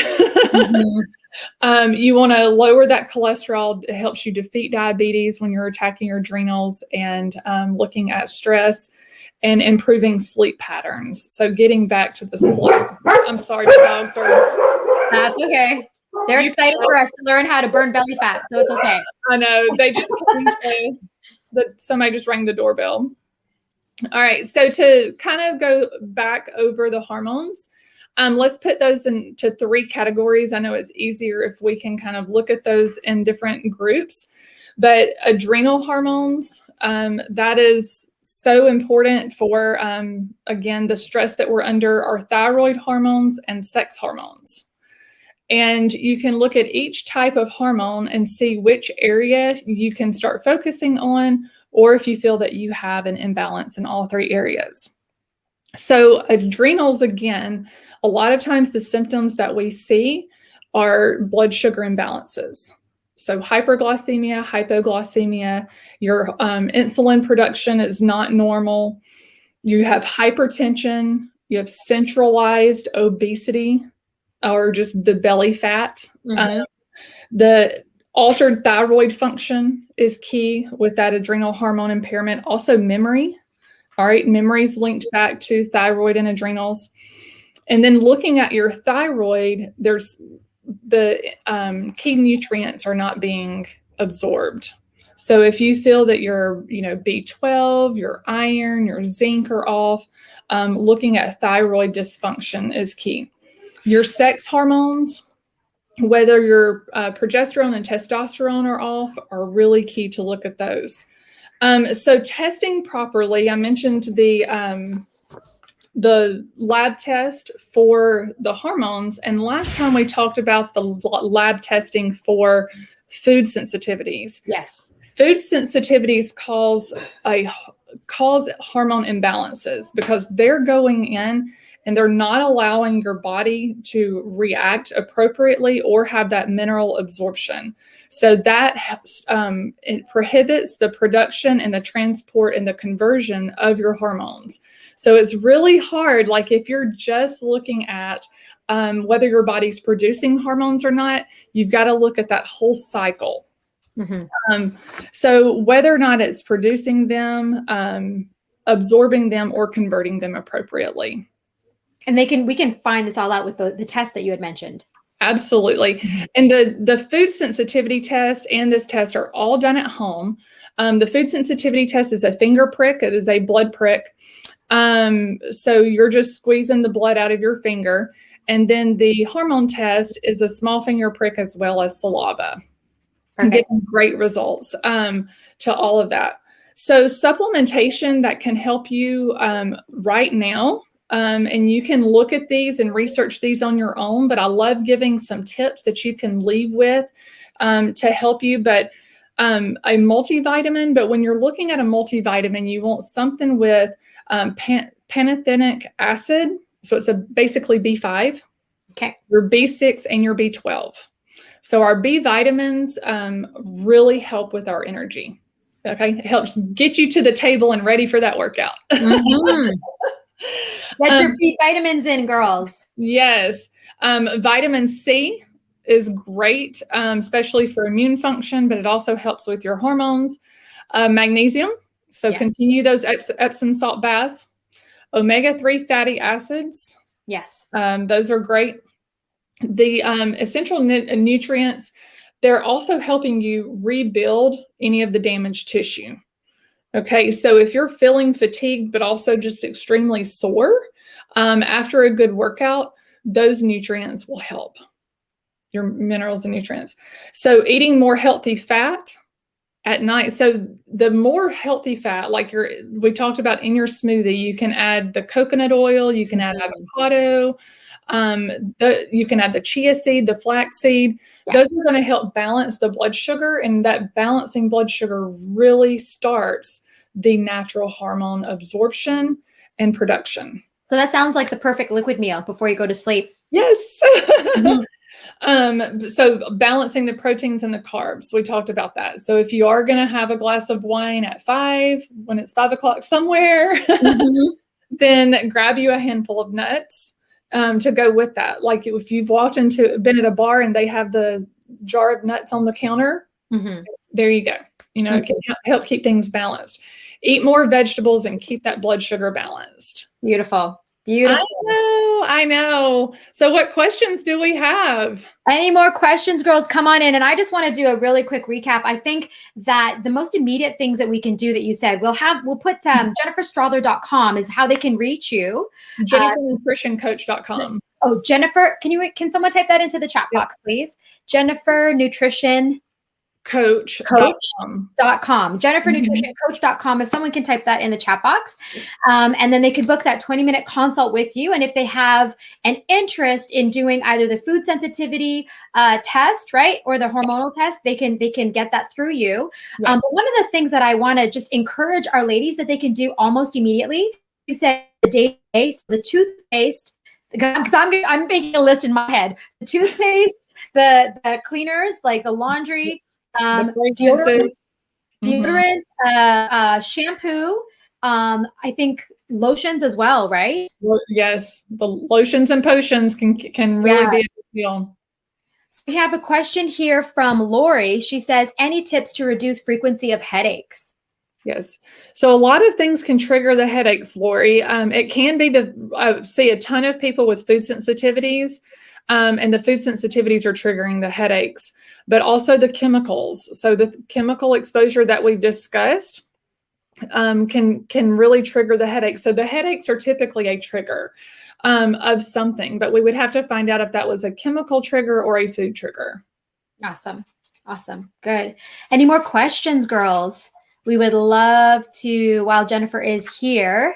You want to lower that cholesterol. It helps you defeat diabetes when you're attacking your adrenals, and looking at stress and improving sleep patterns. So getting back to the sleep. I'm sorry, the dogs are. That's okay. They're excited for us to learn how to burn belly fat, so it's okay. I know. They just came somebody just rang the doorbell. All right. So to kind of go back over the hormones, let's put those into 3 categories. I know it's easier if we can kind of look at those in different groups, but adrenal hormones, that is so important for, again, the stress that we're under, our thyroid hormones and sex hormones. And you can look at each type of hormone and see which area you can start focusing on, or if you feel that you have an imbalance in all 3 areas. So adrenals, again, a lot of times the symptoms that we see are blood sugar imbalances. So hyperglycemia, hypoglycemia, your insulin production is not normal. You have hypertension, you have centralized obesity, or just the belly fat. The altered thyroid function is key with that adrenal hormone impairment. Also memory. All right, memory is linked back to thyroid and adrenals. And then looking at your thyroid, there's the key nutrients are not being absorbed. So if you feel that your B12, your iron, your zinc are off, looking at thyroid dysfunction is key. Your sex hormones, whether your progesterone and testosterone are off, are really key to look at those. So testing properly, I mentioned the lab test for the hormones. And last time we talked about the lab testing for food sensitivities. Yes. Food sensitivities cause hormone imbalances because they're going in and they're not allowing your body to react appropriately or have that mineral absorption. So that it prohibits the production and the transport and the conversion of your hormones. So it's really hard, like if you're just looking at whether your body's producing hormones or not, you've got to look at that whole cycle. So whether or not it's producing them, absorbing them, or converting them appropriately. And we can find this all out with the test that you had mentioned. Absolutely. And the food sensitivity test and this test are all done at home. The food sensitivity test is a finger prick. It is a blood prick. So you're just squeezing the blood out of your finger. And then the hormone test is a small finger prick as well as saliva. And getting great results to all of that. So supplementation that can help you right now. And you can look at these and research these on your own, but I love giving some tips that you can leave with to help you. But a multivitamin, but when you're looking at a multivitamin, you want something with pantothenic acid. So it's basically B5, your B6 and your B12. So our B vitamins really help with our energy. Okay, it helps get you to the table and ready for that workout. Get your B vitamins in, girls. Yes. Vitamin C is great, especially for immune function, but it also helps with your hormones. Magnesium, so continue those Epsom salt baths. Omega-3 fatty acids. Yes. Those are great. The essential nutrients, they're also helping you rebuild any of the damaged tissue. Okay, so if you're feeling fatigued, but also just extremely sore after a good workout, those nutrients will help, your minerals and nutrients. So eating more healthy fat at night. So the more healthy fat, like we talked about in your smoothie, you can add the coconut oil, you can add avocado, you can add the chia seed, the flax seed. Those are going to help balance the blood sugar, and that balancing blood sugar really starts the natural hormone absorption and production. So that sounds like the perfect liquid meal before you go to sleep. Yes. So balancing the proteins and the carbs, we talked about that. So if you are going to have a glass of wine at 5, when it's 5 o'clock somewhere, then grab you a handful of nuts to go with that. Like if you've been at a bar and they have the jar of nuts on the counter, there you go. It can help keep things balanced. Eat more vegetables and keep that blood sugar balanced. Beautiful. I know. So what questions do we have? Any more questions, girls? Come on in. And I just want to do a really quick recap. I think that the most immediate things that we can do that you said, we'll put jenniferstrother.com is how they can reach you. JenniferNutritionCoach.com. Oh, Jennifer, can someone type that into the chat box, please? Jennifer Nutrition Coach.com. JenniferNutritionCoach.com. If someone can type that in the chat box, and then they could book that 20-minute consult with you. And if they have an interest in doing either the food sensitivity test, right, or the hormonal test, they can get that through you. But one of the things that I want to just encourage our ladies that they can do almost immediately, you said the day-to-day, the toothpaste. Because I'm making a list in my head. The toothpaste, the cleaners, like the laundry. Deodorant, shampoo, I think lotions as well, right? Well, yes, the lotions and potions can really be a big deal. So we have a question here from Lori. She says, any tips to reduce frequency of headaches? Yes. So a lot of things can trigger the headaches, Lori. It can be I see a ton of people with food sensitivities. And the food sensitivities are triggering the headaches, but also the chemicals. So the chemical exposure that we've discussed can really trigger the headaches. So the headaches are typically a trigger of something, but we would have to find out if that was a chemical trigger or a food trigger. Awesome. Good. Any more questions, girls? We would love to, while Jennifer is here,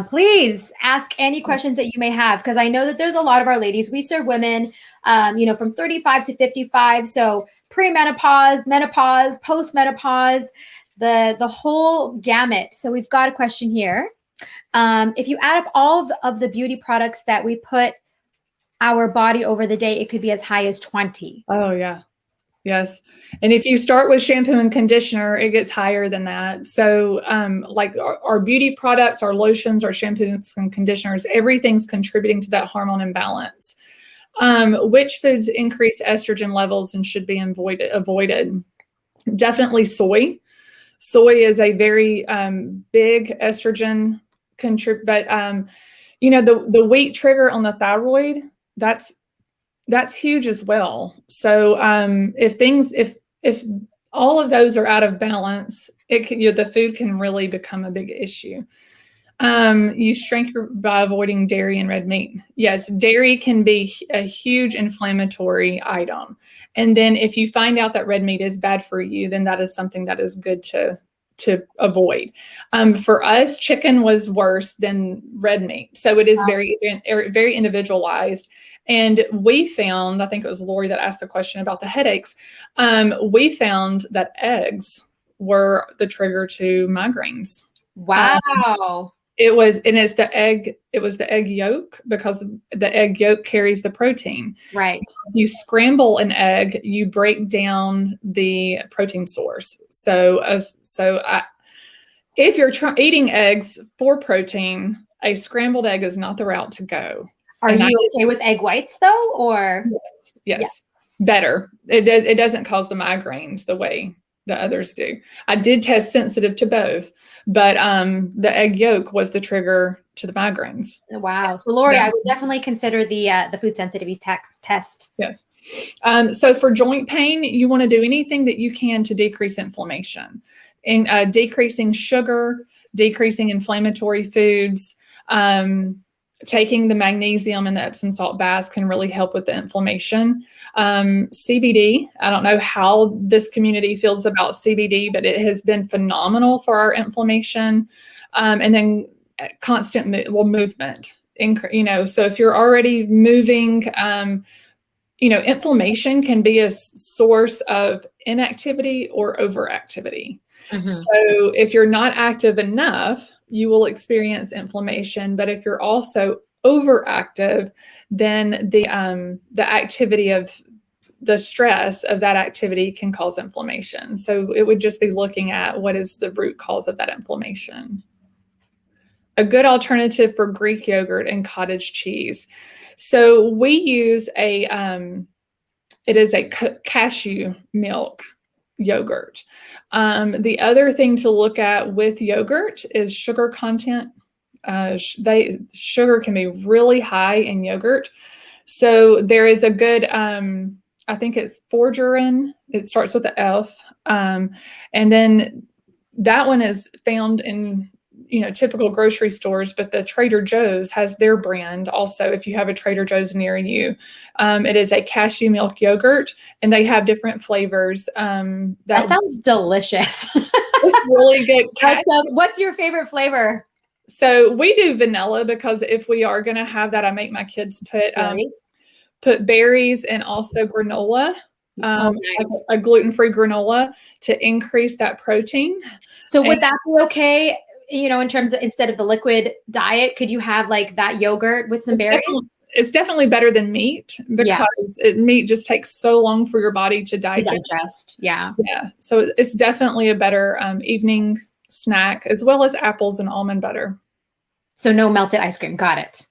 please ask any questions that you may have, because I know that there's a lot of our ladies. We serve women, from 35 to 55. So premenopause, menopause, postmenopause, the whole gamut. So we've got a question here. If you add up all of the beauty products that we put our body over the day, it could be as high as 20. Oh, yeah. Yes. And if you start with shampoo and conditioner, it gets higher than that. So like our beauty products, our lotions, our shampoos and conditioners, everything's contributing to that hormone imbalance. Which foods increase estrogen levels and should be avoided? Definitely soy. Soy is a very big estrogen but the wheat trigger on the thyroid, that's huge as well. So if all of those are out of balance, the food can really become a big issue. You shrink by avoiding dairy and red meat. Yes, dairy can be a huge inflammatory item. And then if you find out that red meat is bad for you, then that is something that is good to avoid. For us, chicken was worse than red meat. So it is very, very individualized. And we found, I think it was Lori that asked the question about the headaches. We found that eggs were the trigger to migraines. Wow. It was the egg yolk, because the egg yolk carries the protein. Right. You scramble an egg, you break down the protein source. So if you're eating eggs for protein, a scrambled egg is not the route to go. Are you okay with egg whites though, or? Yes. better. It doesn't cause the migraines the way the others do. I did test sensitive to both, but the egg yolk was the trigger to the migraines. Wow. So Lori, I would definitely consider the food sensitivity test. Yes. So for joint pain, you want to do anything that you can to decrease inflammation, and decreasing sugar, decreasing inflammatory foods. Taking the magnesium and the Epsom salt baths can really help with the inflammation. CBD, I don't know how this community feels about CBD, but it has been phenomenal for our inflammation. And then constant movement. So if you're already moving, inflammation can be a source of inactivity or overactivity. Mm-hmm. So if you're not active enough, you will experience inflammation. But if you're also overactive, then the activity of the stress of that activity can cause inflammation. So it would just be looking at what is the root cause of that inflammation. A good alternative for Greek yogurt and cottage cheese. So we use it is a cashew milk yogurt. The other thing to look at with yogurt is sugar content. Sugar can be really high in yogurt. So there is a good, I think it's forgerin. It starts with the F. And then that one is found in typical grocery stores, but the Trader Joe's has their brand also. If you have a Trader Joe's near you, it is a cashew milk yogurt, and they have different flavors. That sounds delicious. It's really good. What's your favorite flavor? So we do vanilla, because if we are going to have that, I make my kids put berries and also granola, nice. a gluten-free granola to increase that protein. So would that be okay? In terms of, instead of the liquid diet, could you have like that yogurt with some berries? It's definitely better than meat, because meat just takes so long for your body to digest. Yeah. So it's definitely a better evening snack, as well as apples and almond butter. So no melted ice cream. Got it.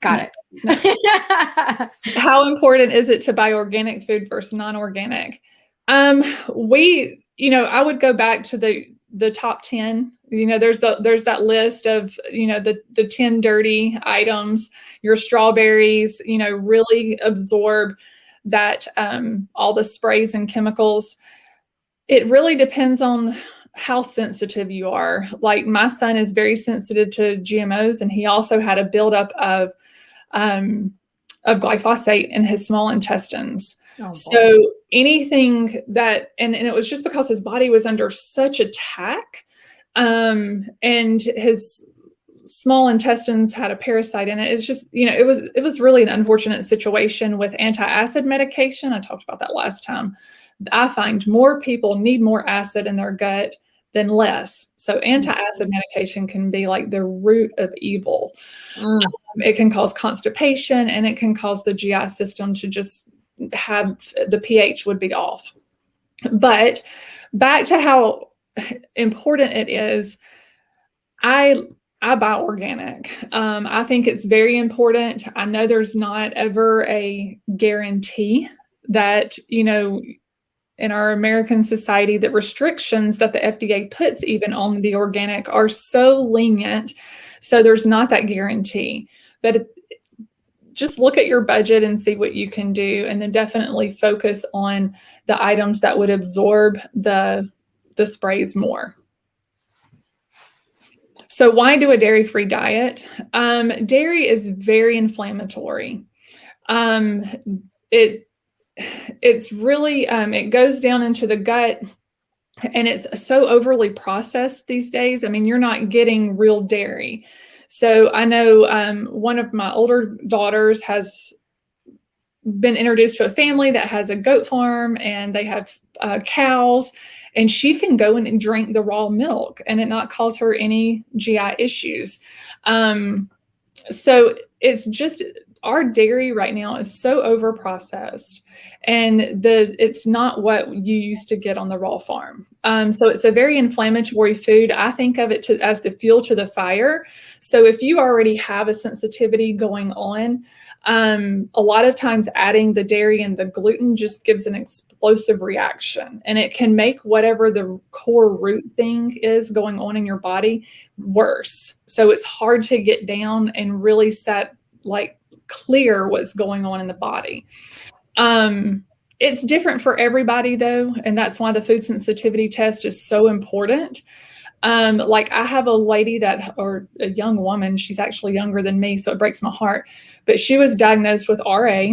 How important is it to buy organic food versus non-organic? I would go back to the top 10. There's that list of, the 10 dirty items. Your strawberries, really absorb that, all the sprays and chemicals. It really depends on how sensitive you are. Like my son is very sensitive to GMOs, and he also had a buildup of glyphosate in his small intestines. Oh, so anything that, and it was just because his body was under such attack, and his small intestines had a parasite in it. It's just, it was really an unfortunate situation with anti-acid medication. I talked about that last time. I find more people need more acid in their gut than less. So anti-acid medication can be like the root of evil. It can cause constipation, and it can cause the GI system to just have the pH would be off. But back to how important it is, I buy organic. I think it's very important. I know there's not ever a guarantee that, in our American society, the restrictions that the FDA puts even on the organic are so lenient. So there's not that guarantee. But just look at your budget and see what you can do, and then definitely focus on the items that would absorb the sprays more. So why do a dairy-free diet? Dairy is very inflammatory. It's really, it goes down into the gut, and it's so overly processed these days. I mean, you're not getting real dairy. So I know one of my older daughters has been introduced to a family that has a goat farm, and they have cows, and she can go in and drink the raw milk and it not cause her any GI issues. So it's just our dairy right now is so over processed, and it's not what you used to get on the raw farm. So it's a very inflammatory food. I think of it as the fuel to the fire. So if you already have a sensitivity going on, a lot of times adding the dairy and the gluten just gives an explosive reaction, and it can make whatever the core root thing is going on in your body worse. So it's hard to get down and really clear what's going on in the body. It's different for everybody though, and that's why the food sensitivity test is so important. Like I have a lady or a young woman, she's actually younger than me, so it breaks my heart, but she was diagnosed with RA,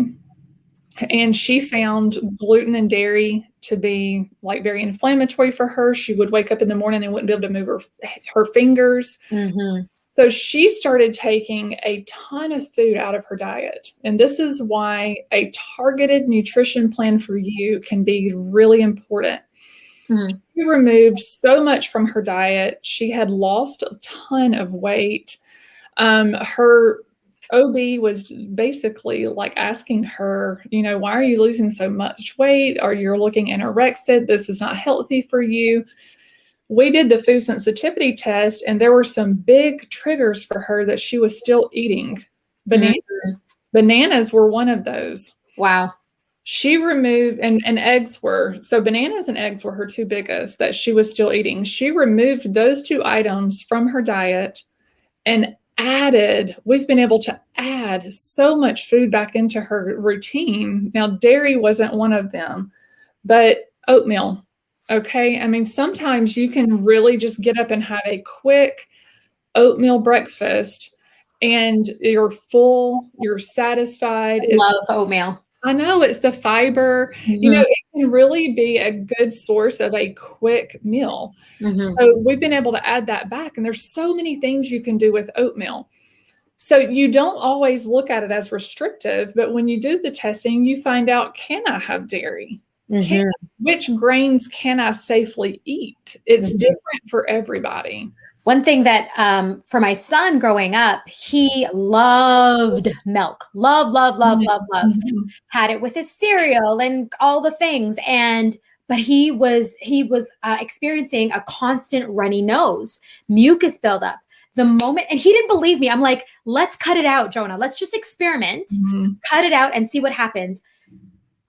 and she found gluten and dairy to be like very inflammatory for her. She would wake up in the morning and wouldn't be able to move her fingers. Mm-hmm. So she started taking a ton of food out of her diet. And this is why a targeted nutrition plan for you can be really important. She removed so much from her diet. She had lost a ton of weight. Her OB was basically like asking her, why are you losing so much weight? Or you're looking anorexic. This is not healthy for you. We did the food sensitivity test, and there were some big triggers for her that she was still eating. Bananas were one of those. Wow. She removed, and eggs were, so bananas and eggs were her two biggest that she was still eating. She removed those two items from her diet and we've been able to add so much food back into her routine. Now, dairy wasn't one of them, but oatmeal. Okay. I mean, sometimes you can really just get up and have a quick oatmeal breakfast and you're full, you're satisfied. Love oatmeal. I know, it's the fiber. Mm-hmm. It can really be a good source of a quick meal. Mm-hmm. So we've been able to add that back, and there's so many things you can do with oatmeal. So you don't always look at it as restrictive, but when you do the testing, you find out, can I have dairy? Mm-hmm. Which grains can I safely eat? It's different for everybody. One thing that for my son growing up, he loved milk. Love. Had it with his cereal and all the things. But he was experiencing a constant runny nose, mucus buildup. The moment, and he didn't believe me. I'm like, let's cut it out, Jonah. Let's just experiment, cut it out and see what happens.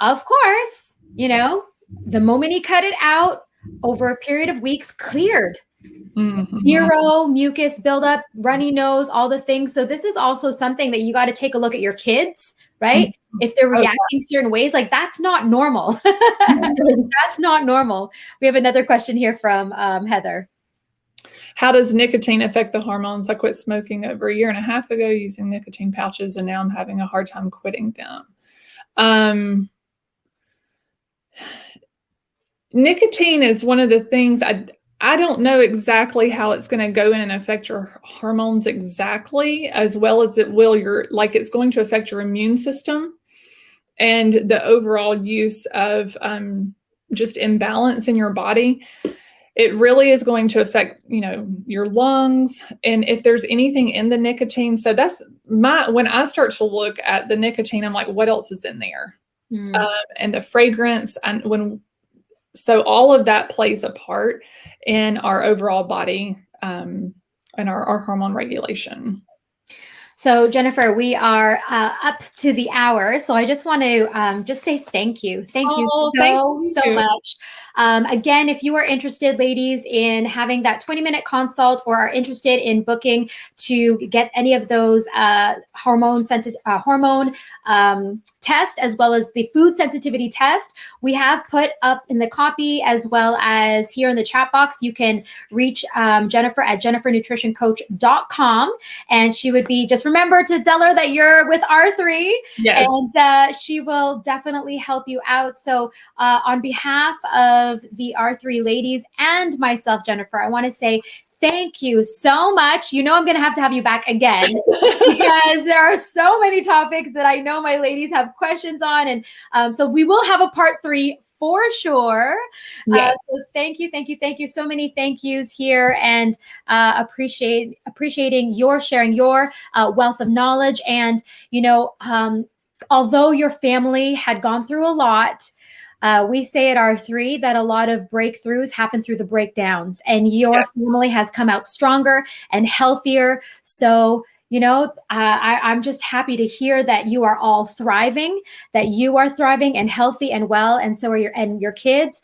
Of course, the moment he cut it out, over a period of weeks, cleared. Zero mucus buildup, runny nose, all the things. So this is also something that you got to take a look at your kids, right? If they're reacting certain ways, like that's not normal. That's not normal. We have another question here from Heather. How does nicotine affect the hormones? I quit smoking over a year and a half ago using nicotine pouches, and now I'm having a hard time quitting them. Nicotine is one of the things I don't know exactly how it's going to go in and affect your hormones exactly, as well as it will it's going to affect your immune system and the overall use of just imbalance in your body. It really is going to affect, your lungs. And if there's anything in the nicotine, so that's when I start to look at the nicotine, I'm like, what else is in there? And the fragrance, so all of that plays a part in our overall body and our hormone regulation. So Jennifer, we are up to the hour. So I just want to just say thank you. Thank you so much. Again, if you are interested, ladies, in having that 20-minute consult or are interested in booking to get any of those hormone test, as well as the food sensitivity test, we have put up in the copy as well as here in the chat box. You can reach Jennifer at jennifernutritioncoach.com, and she would be, just remember to tell her that you're with R3, yes, and she will definitely help you out. So on behalf of the R3 ladies and myself, Jennifer, I want to say Thank you so much. You know, I'm going to have you back again because there are so many topics that I know my ladies have questions on. And so we will have a part 3 for sure. Yeah. So thank you. So many thank yous here, and appreciating your sharing your wealth of knowledge. And, you know, although your family had gone through a lot, we say at R3 that a lot of breakthroughs happen through the breakdowns, and your family has come out stronger and healthier. So, you know, I'm just happy to hear that you are all thriving, that you are thriving and healthy and well, and so are your kids.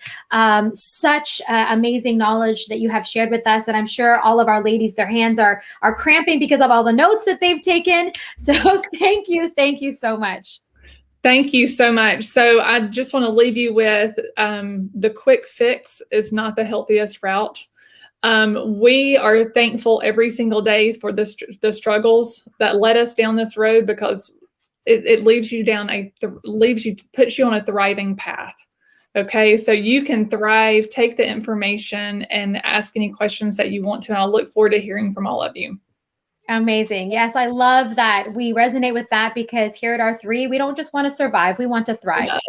Such amazing knowledge that you have shared with us, and I'm sure all of our ladies, their hands are cramping because of all the notes that they've taken. So thank you so much. Thank you so much. So I just want to leave you with the quick fix is not the healthiest route. We are thankful every single day for the struggles that led us down this road, because it leaves you puts you on a thriving path. Okay, so you can thrive, take the information, and ask any questions that you want to. And I'll look forward to hearing from all of you. Amazing. Yes, I love that. We resonate with that because here at R3, we don't just want to survive, we want to thrive.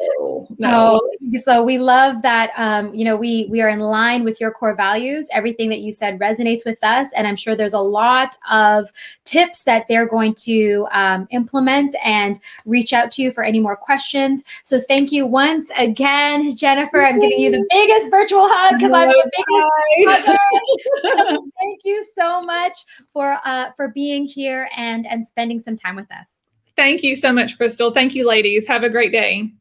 No. So we love that, you know, we are in line with your core values. Everything that you said resonates with us. And I'm sure there's a lot of tips that they're going to implement and reach out to you for any more questions. So thank you once again, Jennifer. I'm giving you the biggest virtual hug because I'm the biggest hugger. Thank you so much for being here and spending some time with us. Thank you so much, Crystal. Thank you, ladies. Have a great day.